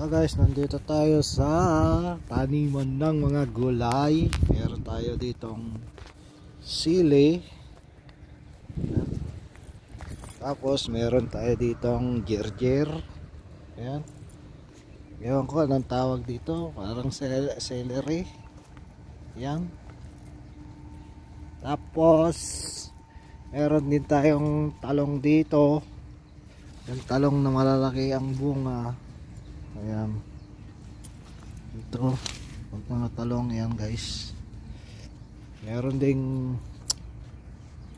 So guys, nandito tayo sa taniman ng mga gulay. Meron tayo ditong sili. Tapos meron tayo ditong gerger. Ayan. Ewan ko anong tawag dito. Parang celery. Ayan. Tapos meron din tayong talong dito. Yung talong na malalaki ang bunga. Ayan. Ito mga talong yan guys. Meron ding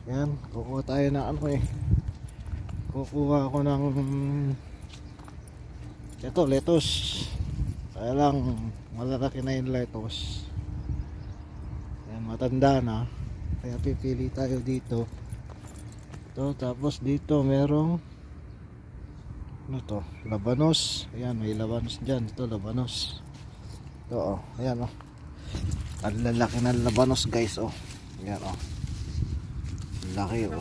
yan, kukuha tayo na ano kukuha ako ng ito, lettuce. Kaya lang malalaki na yung lettuce. Yan, matanda na. Kaya pipili tayo dito. Ito, tapos dito merong ano to, labanos. Ayan, may labanos dyan. Ito, labanos. Ito, ayan, ang lalaki ng labanos guys, ayan, laki,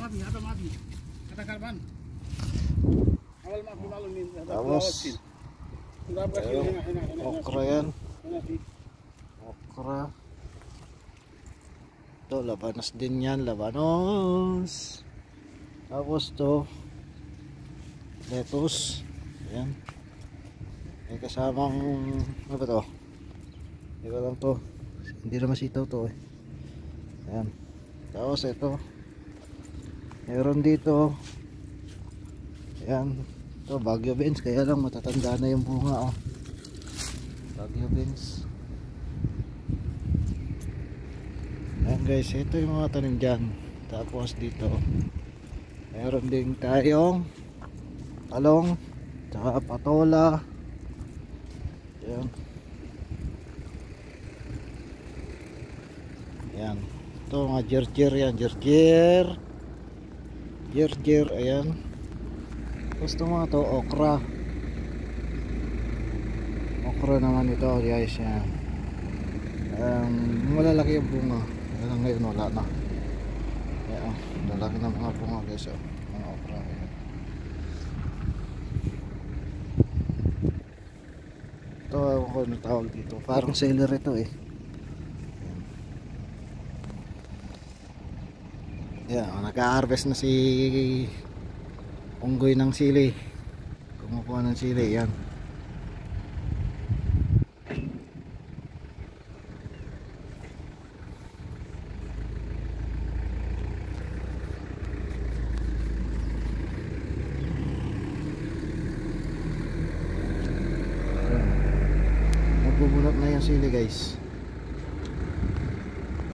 tapos okra yan, okra. Ito, labanos din yan, labanos. Tapos to lettuce. Ayan. May kasamang ano ba to? Hindi ko lang to. Hindi naman sitaw to Ayan. Tapos ito. Meron dito. Ayan. Ito Baguio beans. Kaya lang matatanda na yung bunga Baguio beans. Ayan guys. Ito yung mga tanim dyan. Tapos dito meron din tayong talong, tsaka patola. Ayan. Ayan. Ito mga gerger yan. Gerger. Ayan. Tapos ito mga to, okra. Okra naman ito guys. Ayan. Malalaki yung bunga. Ayan, ngayon wala na. Ayan. Lalaki ng mga bunga guys. Mga okra. Ayan. Ito, ewan ko ano tawag dito. Parang celery ito Yan, nag-harvest na si unggoy ng sili. Kumukuha ng sili, yan. Nagbubunot na yung sili guys.